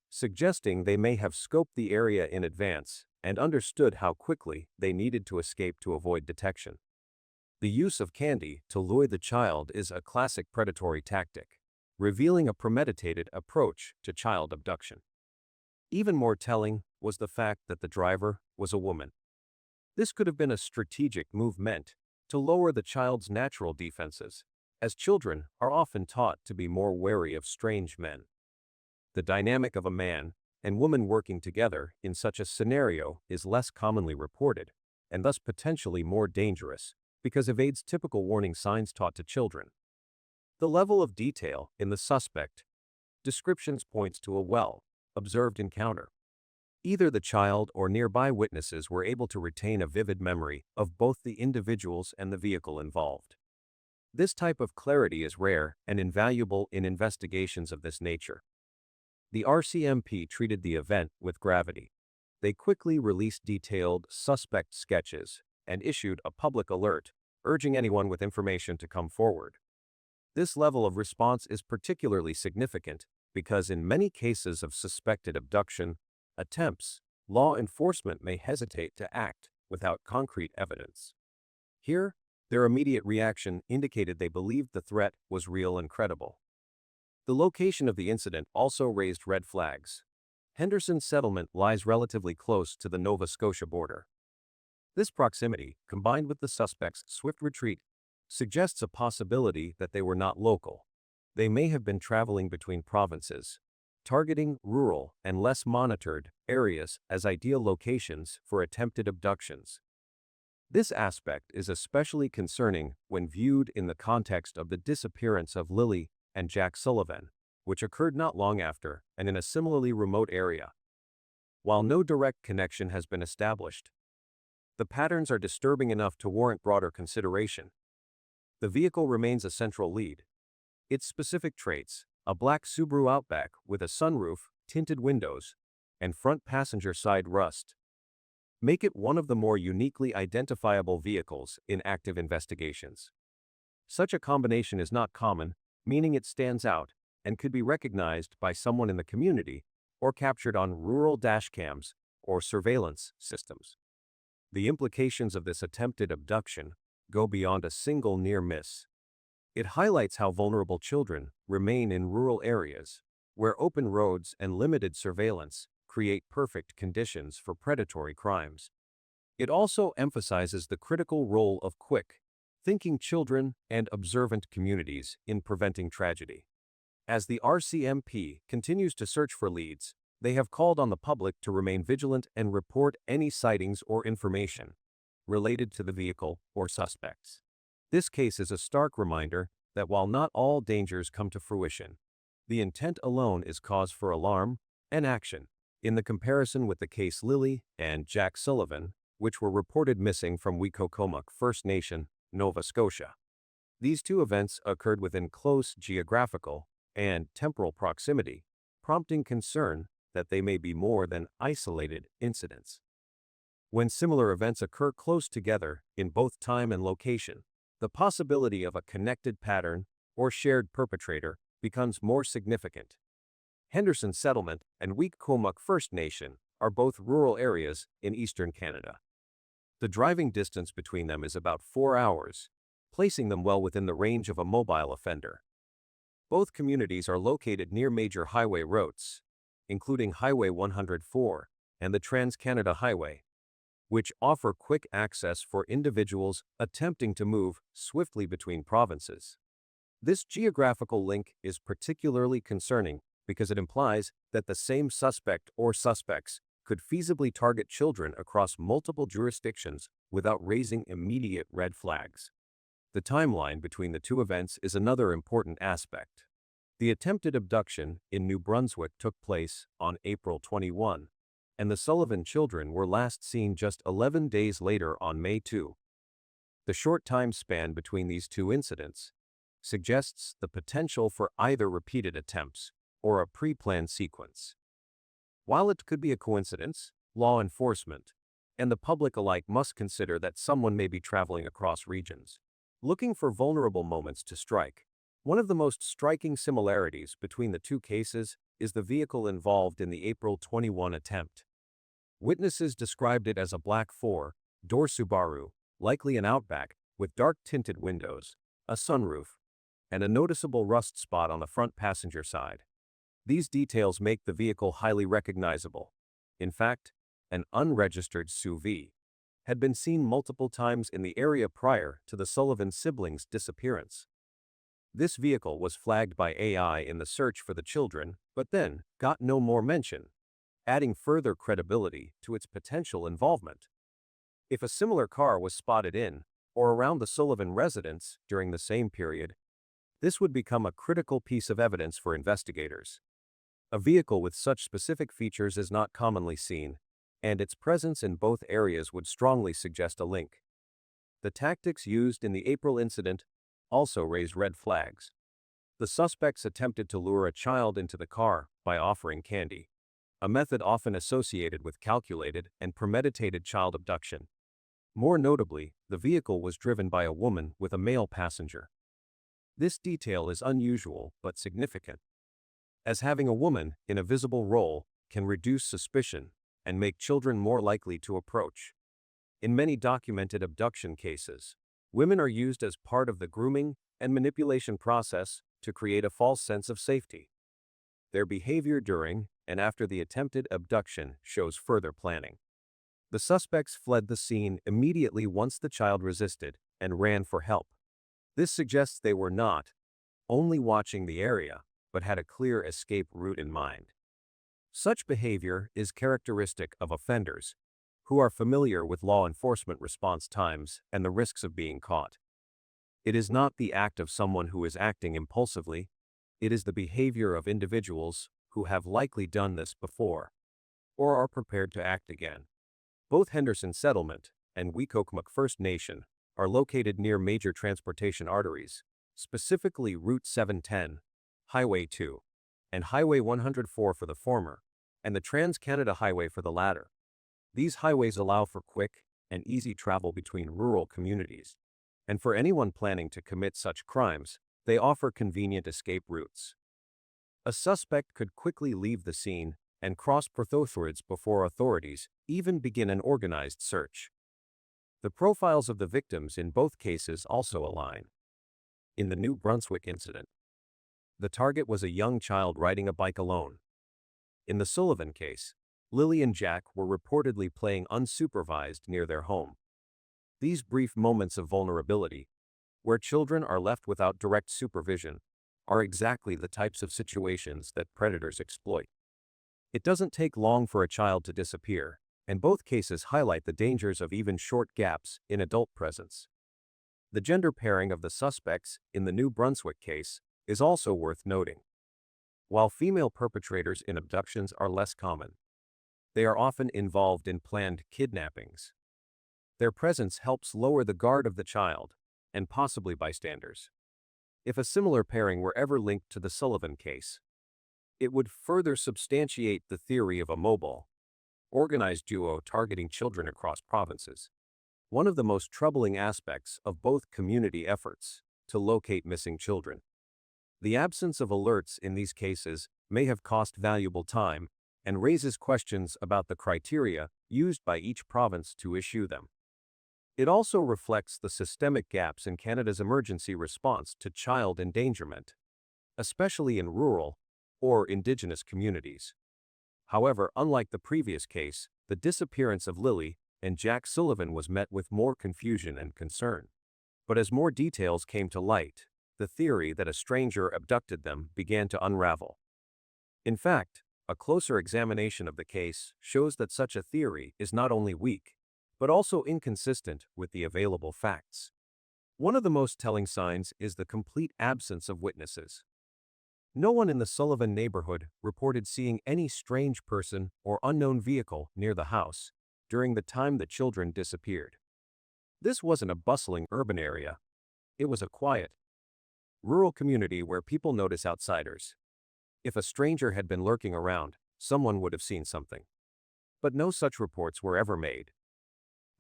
suggesting they may have scoped the area in advance and understood how quickly they needed to escape to avoid detection. The use of candy to lure the child is a classic predatory tactic, revealing a premeditated approach to child abduction. Even more telling was the fact that the driver was a woman. This could have been a strategic move meant to lower the child's natural defenses, as children are often taught to be more wary of strange men. The dynamic of a man and woman working together in such a scenario is less commonly reported, and thus potentially more dangerous, because evades typical warning signs taught to children. The level of detail in the suspect descriptions points to a well-observed encounter. Either the child or nearby witnesses were able to retain a vivid memory of both the individuals and the vehicle involved. This type of clarity is rare and invaluable in investigations of this nature. The RCMP treated the event with gravity. They quickly released detailed suspect sketches and issued a public alert, urging anyone with information to come forward. This level of response is particularly significant because in many cases of suspected abduction attempts, law enforcement may hesitate to act without concrete evidence. Here, their immediate reaction indicated they believed the threat was real and credible. The location of the incident also raised red flags. Henderson Settlement lies relatively close to the Nova Scotia border. This proximity, combined with the suspects' swift retreat, suggests a possibility that they were not local. They may have been traveling between provinces, targeting rural and less monitored areas as ideal locations for attempted abductions. This aspect is especially concerning when viewed in the context of the disappearance of Lilly and Jack Sullivan, which occurred not long after and in a similarly remote area. While no direct connection has been established, the patterns are disturbing enough to warrant broader consideration. The vehicle remains a central lead. Its specific traits, a black Subaru Outback with a sunroof, tinted windows, and front passenger side rust, make it one of the more uniquely identifiable vehicles in active investigations. Such a combination is not common, meaning it stands out and could be recognized by someone in the community or captured on rural dashcams or surveillance systems. The implications of this attempted abduction go beyond a single near miss. It highlights how vulnerable children remain in rural areas, where open roads and limited surveillance create perfect conditions for predatory crimes. It also emphasizes the critical role of quick, thinking children and observant communities in preventing tragedy. As the RCMP continues to search for leads, they have called on the public to remain vigilant and report any sightings or information related to the vehicle or suspects. This case is a stark reminder that while not all dangers come to fruition, the intent alone is cause for alarm and action. In the comparison with the case Lilly and Jack Sullivan, which were reported missing from Wikokomock First Nation, Nova Scotia. These two events occurred within close geographical and temporal proximity, prompting concern that they may be more than isolated incidents. When similar events occur close together in both time and location, the possibility of a connected pattern or shared perpetrator becomes more significant. Henderson Settlement and Wikokomock First Nation are both rural areas in eastern Canada. The driving distance between them is about 4 hours, placing them well within the range of a mobile offender. Both communities are located near major highway routes, including Highway 104 and the Trans-Canada Highway, which offer quick access for individuals attempting to move swiftly between provinces. This geographical link is particularly concerning because it implies that the same suspect or suspects could feasibly target children across multiple jurisdictions without raising immediate red flags. The timeline between the two events is another important aspect. The attempted abduction in New Brunswick took place on April 21, and the Sullivan children were last seen just 11 days later on May 2. The short time span between these two incidents suggests the potential for either repeated attempts or a pre-planned sequence. While it could be a coincidence, law enforcement and the public alike must consider that someone may be traveling across regions, looking for vulnerable moments to strike. One of the most striking similarities between the two cases is the vehicle involved in the April 21 attempt. Witnesses described it as a black four-door Subaru, likely an Outback, with dark-tinted windows, a sunroof, and a noticeable rust spot on the front passenger side. These details make the vehicle highly recognizable. In fact, an unregistered SUV had been seen multiple times in the area prior to the Sullivan siblings' disappearance. This vehicle was flagged by AI in the search for the children, but then got no more mention, adding further credibility to its potential involvement. If a similar car was spotted in or around the Sullivan residence during the same period, this would become a critical piece of evidence for investigators. A vehicle with such specific features is not commonly seen, and its presence in both areas would strongly suggest a link. The tactics used in the April incident also raised red flags. The suspects attempted to lure a child into the car by offering candy, a method often associated with calculated and premeditated child abduction. More notably, the vehicle was driven by a woman with a male passenger. This detail is unusual but significant, as having a woman in a visible role can reduce suspicion and make children more likely to approach. In many documented abduction cases, women are used as part of the grooming and manipulation process to create a false sense of safety. Their behavior during and after the attempted abduction shows further planning. The suspects fled the scene immediately once the child resisted and ran for help. This suggests they were not only watching the area, but had a clear escape route in mind. Such behavior is characteristic of offenders who are familiar with law enforcement response times and the risks of being caught. It is not the act of someone who is acting impulsively, it is the behavior of individuals who have likely done this before or are prepared to act again. Both Henderson Settlement and Wikokomock First Nation are located near major transportation arteries, specifically Route 710, Highway 2, and Highway 104 for the former, and the Trans-Canada Highway for the latter. These highways allow for quick and easy travel between rural communities. And for anyone planning to commit such crimes, they offer convenient escape routes. A suspect could quickly leave the scene and cross Porthoswoods before authorities even begin an organized search. The profiles of the victims in both cases also align. In the New Brunswick incident, the target was a young child riding a bike alone. In the Sullivan case, Lilly and Jack were reportedly playing unsupervised near their home. These brief moments of vulnerability, where children are left without direct supervision, are exactly the types of situations that predators exploit. It doesn't take long for a child to disappear, and both cases highlight the dangers of even short gaps in adult presence. The gender pairing of the suspects in the New Brunswick case is also worth noting. While female perpetrators in abductions are less common, they are often involved in planned kidnappings. Their presence helps lower the guard of the child, and possibly bystanders. If a similar pairing were ever linked to the Sullivan case, it would further substantiate the theory of a mobile, organized duo targeting children across provinces. One of the most troubling aspects of both community efforts to locate missing children. The absence of alerts in these cases may have cost valuable time and raises questions about the criteria used by each province to issue them. It also reflects the systemic gaps in Canada's emergency response to child endangerment, especially in rural or Indigenous communities. However, unlike the previous case, the disappearance of Lilly and Jack Sullivan was met with more confusion and concern. But as more details came to light, the theory that a stranger abducted them began to unravel. In fact, a closer examination of the case shows that such a theory is not only weak, but also inconsistent with the available facts. One of the most telling signs is the complete absence of witnesses. No one in the Sullivan neighborhood reported seeing any strange person or unknown vehicle near the house during the time the children disappeared. This wasn't a bustling urban area. It was a quiet, rural community where people notice outsiders. If a stranger had been lurking around, someone would have seen something. But no such reports were ever made.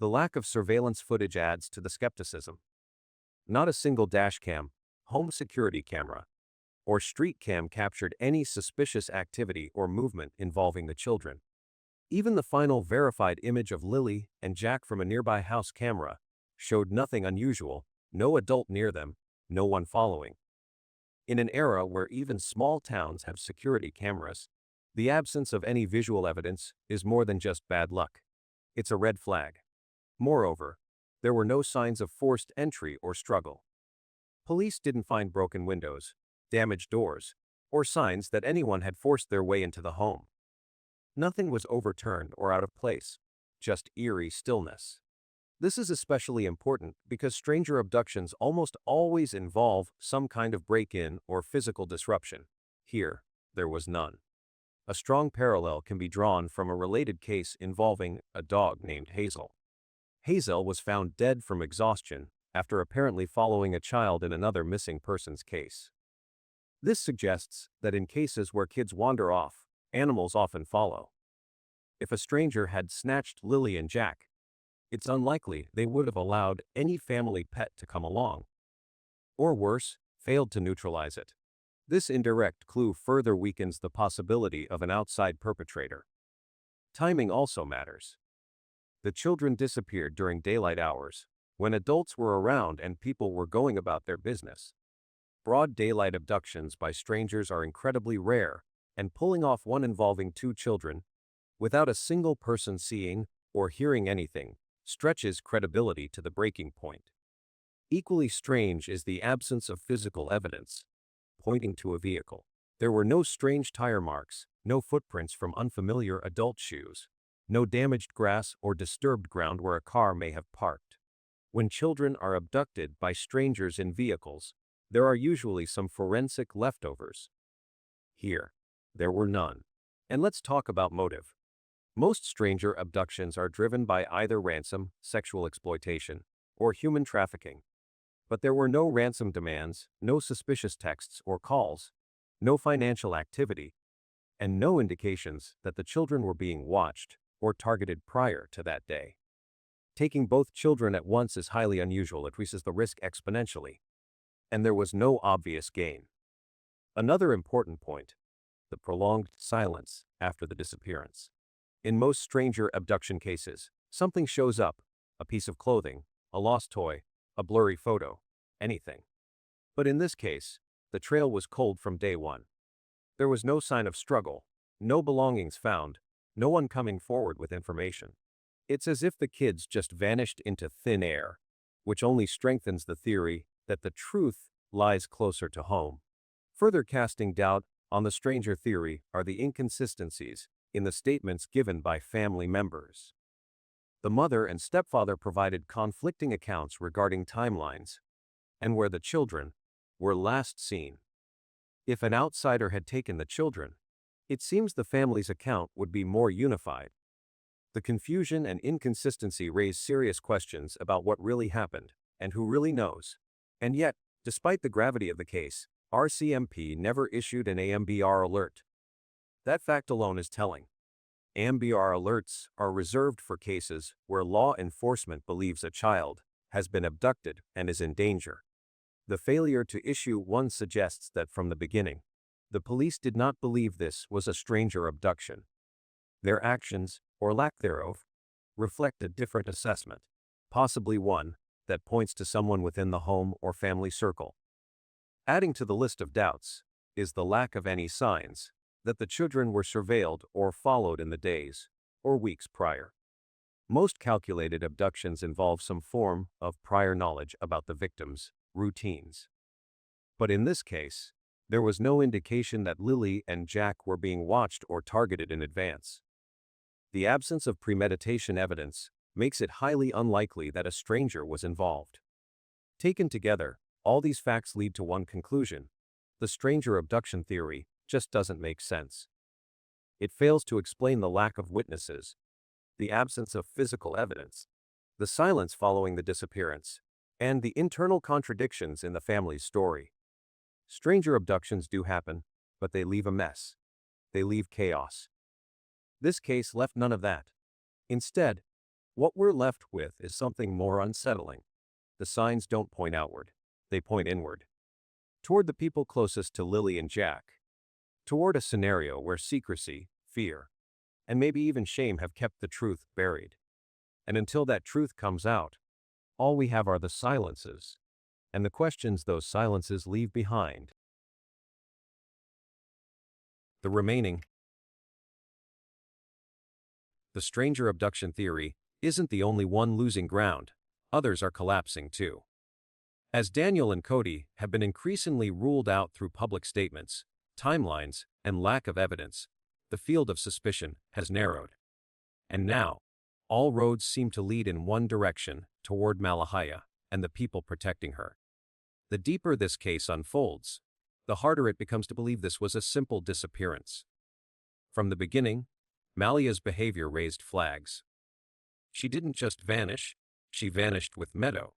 The lack of surveillance footage adds to the skepticism. Not a single dashcam, home security camera, or street cam captured any suspicious activity or movement involving the children. Even the final verified image of Lilly and Jack from a nearby house camera showed nothing unusual, no adult near them, no one following. In an era where even small towns have security cameras, the absence of any visual evidence is more than just bad luck. It's a red flag. Moreover, there were no signs of forced entry or struggle. Police didn't find broken windows, damaged doors, or signs that anyone had forced their way into the home. Nothing was overturned or out of place, just eerie stillness. This is especially important because stranger abductions almost always involve some kind of break-in or physical disruption. Here, there was none. A strong parallel can be drawn from a related case involving a dog named Hazel. Hazel was found dead from exhaustion after apparently following a child in another missing persons case. This suggests that in cases where kids wander off, animals often follow. If a stranger had snatched Lilly and Jack, it's unlikely they would have allowed any family pet to come along. Or worse, failed to neutralize it. This indirect clue further weakens the possibility of an outside perpetrator. Timing also matters. The children disappeared during daylight hours, when adults were around and people were going about their business. Broad daylight abductions by strangers are incredibly rare, and pulling off one involving two children, without a single person seeing or hearing anything, stretches credibility to the breaking point. Equally strange is the absence of physical evidence pointing to a vehicle. There were no strange tire marks, no footprints from unfamiliar adult shoes, no damaged grass or disturbed ground where a car may have parked. When children are abducted by strangers in vehicles, there are usually some forensic leftovers. Here, there were none. And let's talk about motive. Most stranger abductions are driven by either ransom, sexual exploitation, or human trafficking. But there were no ransom demands, no suspicious texts or calls, no financial activity, and no indications that the children were being watched or targeted prior to that day. Taking both children at once is highly unusual. It increases the risk exponentially. And there was no obvious gain. Another important point: the prolonged silence after the disappearance. In most stranger abduction cases, something shows up: a piece of clothing, a lost toy, a blurry photo, anything. But in this case, the trail was cold from day one. There was no sign of struggle, no belongings found, no one coming forward with information. It's as if the kids just vanished into thin air, which only strengthens the theory that the truth lies closer to home. Further casting doubt on the stranger theory are the inconsistencies in the statements given by family members. The mother and stepfather provided conflicting accounts regarding timelines and where the children were last seen. If an outsider had taken the children, it seems the family's account would be more unified. The confusion and inconsistency raise serious questions about what really happened and who really knows. And yet, despite the gravity of the case, RCMP never issued an AMBR alert. That fact alone is telling. AMBR alerts are reserved for cases where law enforcement believes a child has been abducted and is in danger. The failure to issue one suggests that from the beginning, the police did not believe this was a stranger abduction. Their actions, or lack thereof, reflect a different assessment, possibly one that points to someone within the home or family circle. Adding to the list of doubts is the lack of any signs that the children were surveilled or followed in the days or weeks prior. Most calculated abductions involve some form of prior knowledge about the victim's routines. But in this case, there was no indication that Lilly and Jack were being watched or targeted in advance. The absence of premeditation evidence makes it highly unlikely that a stranger was involved. Taken together, all these facts lead to one conclusion: the stranger abduction theory just doesn't make sense. It fails to explain the lack of witnesses, the absence of physical evidence, the silence following the disappearance, and the internal contradictions in the family's story. Stranger abductions do happen, but they leave a mess. They leave chaos. This case left none of that. Instead, what we're left with is something more unsettling. The signs don't point outward, they point inward. Toward the people closest to Lilly and Jack. Toward a scenario where secrecy, fear, and maybe even shame have kept the truth buried. And until that truth comes out, all we have are the silences, and the questions those silences leave behind. The remaining. The stranger abduction theory isn't the only one losing ground. Others are collapsing too. As Daniel and Cody have been increasingly ruled out through public statements, timelines, and lack of evidence, the field of suspicion has narrowed. And now, all roads seem to lead in one direction, toward Malahia and the people protecting her. The deeper this case unfolds, the harder it becomes to believe this was a simple disappearance. From the beginning, Malia's behavior raised flags. She didn't just vanish, she vanished with Meadow,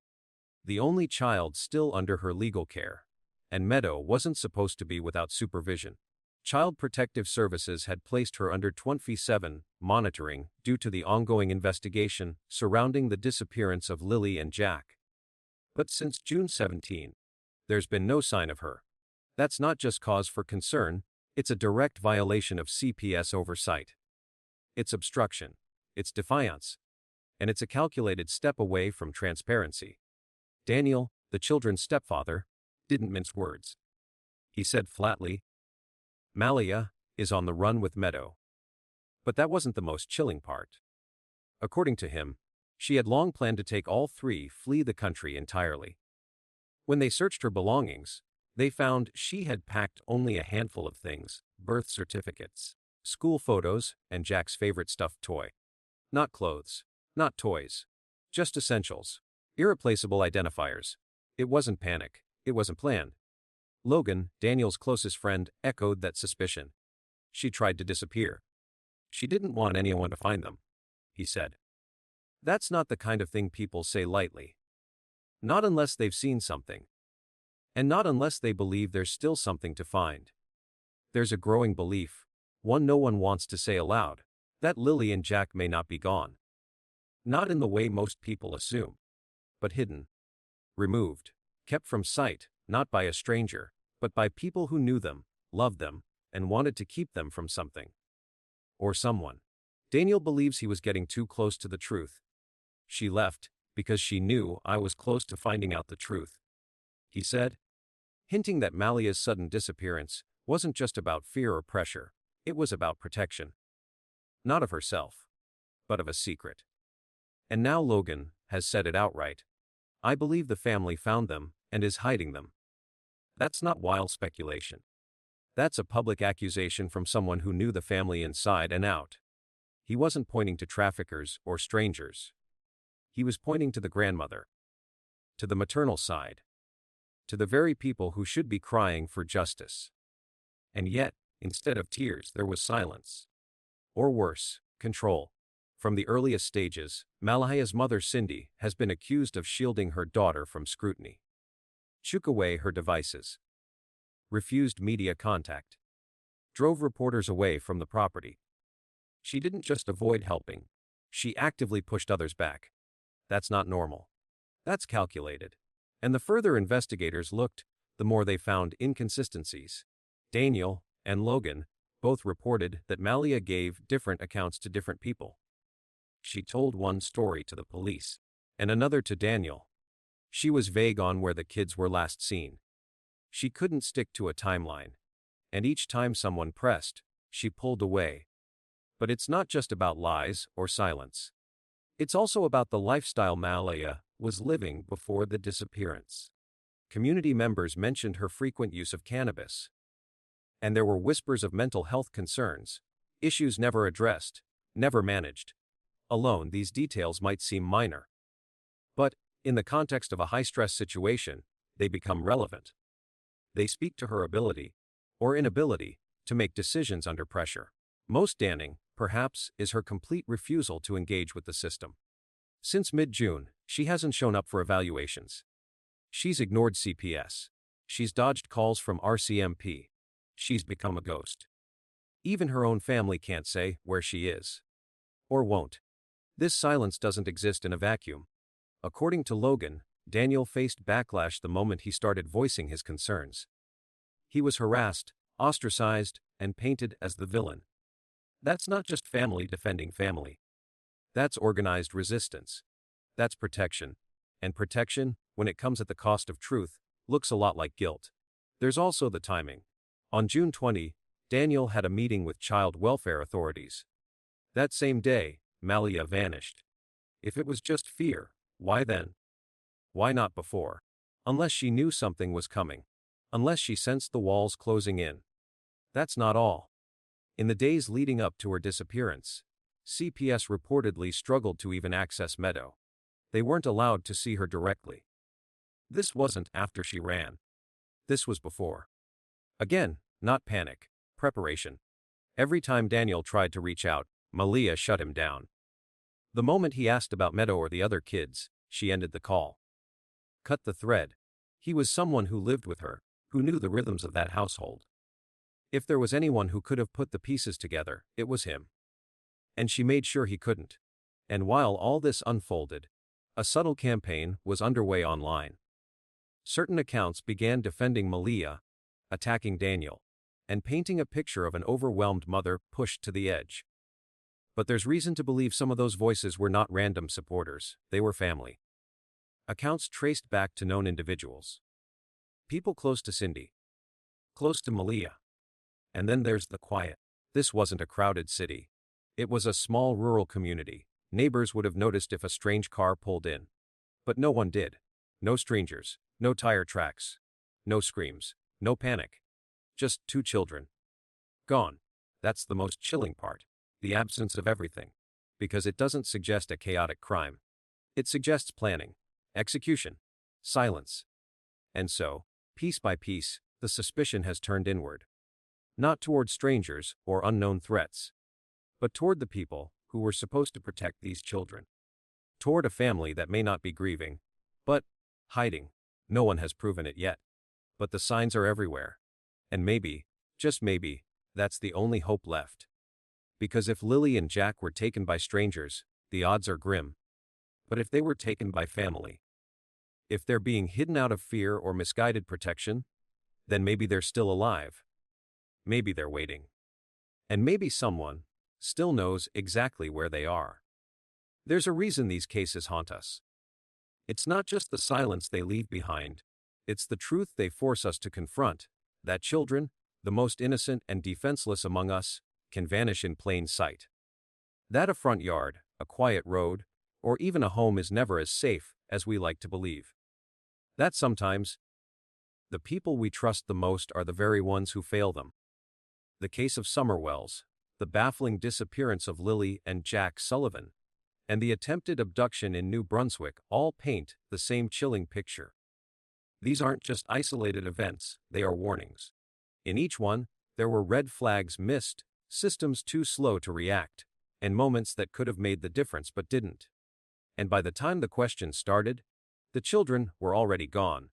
the only child still under her legal care, and Meadow wasn't supposed to be without supervision. Child Protective Services had placed her under 24/7 monitoring due to the ongoing investigation surrounding the disappearance of Lilly and Jack. But since June 17, there's been no sign of her. That's not just cause for concern, it's a direct violation of CPS oversight. It's obstruction, it's defiance, and it's a calculated step away from transparency. Daniel, the children's stepfather, didn't mince words. He said flatly, "Malia is on the run with Meadow." But that wasn't the most chilling part. According to him, she had long planned to take all three flee the country entirely. When they searched her belongings, they found she had packed only a handful of things: birth certificates, school photos, and Jack's favorite stuffed toy. Not clothes, not toys, just essentials, irreplaceable identifiers. It wasn't panic, it wasn't planned. Logan, Daniel's closest friend, echoed that suspicion. She tried to disappear. She didn't want anyone to find them, he said. That's not the kind of thing people say lightly. Not unless they've seen something. And not unless they believe there's still something to find. There's a growing belief, one no one wants to say aloud, That Lilly and Jack may not be gone. Not in the way most people assume. But hidden. Removed. Kept from sight, not by a stranger, but by people who knew them, loved them, and wanted to keep them from something. Or someone. Daniel believes he was getting too close to the truth. She left, because she knew I was close to finding out the truth, he said, hinting that Malia's sudden disappearance wasn't just about fear or pressure, it was about protection. Not of herself, but of a secret. And now Logan has said it outright. I believe the family found them and is hiding them. That's not wild speculation. That's a public accusation from someone who knew the family inside and out. He wasn't pointing to traffickers or strangers. He was pointing to the grandmother. To the maternal side. To the very people who should be crying for justice. And yet, instead of tears, there was silence. Or worse, control. From the earliest stages, Malia's mother Cindy has been accused of shielding her daughter from scrutiny. Shook away her devices. Refused media contact. Drove reporters away from the property. She didn't just avoid helping. She actively pushed others back. That's not normal. That's calculated. And the further investigators looked, the more they found inconsistencies. Daniel and Logan both reported that Malia gave different accounts to different people. She told one story to the police, and another to Daniel. She was vague on where the kids were last seen. She couldn't stick to a timeline. And each time someone pressed, she pulled away. But it's not just about lies or silence. It's also about the lifestyle Malia was living before the disappearance. Community members mentioned her frequent use of cannabis. And there were whispers of mental health concerns, issues never addressed, never managed. Alone, these details might seem minor. But, in the context of a high-stress situation, they become relevant. They speak to her ability, or inability, to make decisions under pressure. Most damning, perhaps, is her complete refusal to engage with the system. Since mid-June, she hasn't shown up for evaluations. She's ignored CPS. She's dodged calls from RCMP. She's become a ghost. Even her own family can't say where she is. Or won't. This silence doesn't exist in a vacuum. According to Logan, Daniel faced backlash the moment he started voicing his concerns. He was harassed, ostracized, and painted as the villain. That's not just family defending family. That's organized resistance. That's protection. And protection, when it comes at the cost of truth, looks a lot like guilt. There's also the timing. On June 20, Daniel had a meeting with child welfare authorities. That same day, Malia vanished. If it was just fear, why then? Why not before? Unless she knew something was coming. Unless she sensed the walls closing in. That's not all. In the days leading up to her disappearance, CPS reportedly struggled to even access Meadow. They weren't allowed to see her directly. This wasn't after she ran. This was before. Again, not panic, preparation. Every time Daniel tried to reach out, Malia shut him down. The moment he asked about Meadow or the other kids, she ended the call. Cut the thread. He was someone who lived with her, who knew the rhythms of that household. If there was anyone who could have put the pieces together, it was him. And she made sure he couldn't. And while all this unfolded, a subtle campaign was underway online. Certain accounts began defending Malia, attacking Daniel, and painting a picture of an overwhelmed mother pushed to the edge. But there's reason to believe some of those voices were not random supporters, they were family. Accounts traced back to known individuals. People close to Cindy. Close to Malia. And then there's the quiet. This wasn't a crowded city. It was a small rural community. Neighbors would have noticed if a strange car pulled in. But no one did. No strangers, no tire tracks, no screams, no panic. Just two children. Gone. That's the most chilling part. The absence of everything. Because it doesn't suggest a chaotic crime. It suggests planning, execution, silence. And so, piece by piece, the suspicion has turned inward. Not toward strangers or unknown threats, but toward the people who were supposed to protect these children. Toward a family that may not be grieving, but hiding. No one has proven it yet. But the signs are everywhere. And maybe, just maybe, that's the only hope left. Because if Lily and Jack were taken by strangers, the odds are grim. But if they were taken by family, if they're being hidden out of fear or misguided protection, then maybe they're still alive. Maybe they're waiting. And maybe someone still knows exactly where they are. There's a reason these cases haunt us. It's not just the silence they leave behind, it's the truth they force us to confront, that children, the most innocent and defenseless among us, can vanish in plain sight. That a front yard, a quiet road, or even a home is never as safe as we like to believe. That sometimes, the people we trust the most are the very ones who fail them. The case of Summer Wells, the baffling disappearance of Lily and Jack Sullivan, and the attempted abduction in New Brunswick all paint the same chilling picture. These aren't just isolated events, they are warnings. In each one, there were red flags missed, systems too slow to react, and moments that could have made the difference but didn't. And by the time the question started, the children were already gone.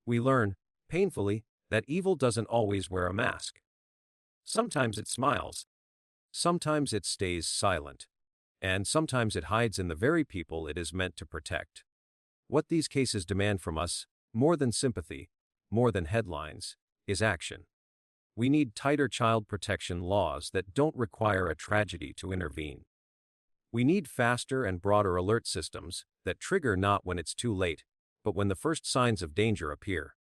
We learn, painfully, that evil doesn't always wear a mask. Sometimes it smiles, sometimes it stays silent, and sometimes it hides in the very people it is meant to protect. What these cases demand from us, more than sympathy, more than headlines, is action. We need tighter child protection laws that don't require a tragedy to intervene. We need faster and broader alert systems that trigger not when it's too late, but when the first signs of danger appear.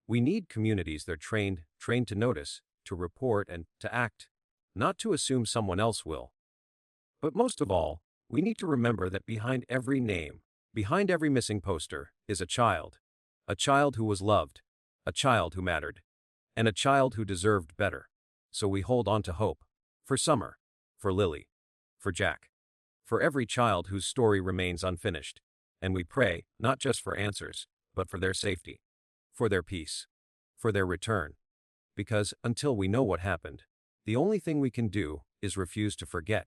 We need communities that are trained to notice, to report, and to act, not to assume someone else will. But most of all, we need to remember that behind every name, behind every missing poster, is a child who was loved, a child who mattered, and a child who deserved better. So we hold on to hope, for Summer, for Lily, for Jack, for every child whose story remains unfinished, and we pray, not just for answers, but for their safety, for their peace, for their return. Because, until we know what happened, the only thing we can do is refuse to forget.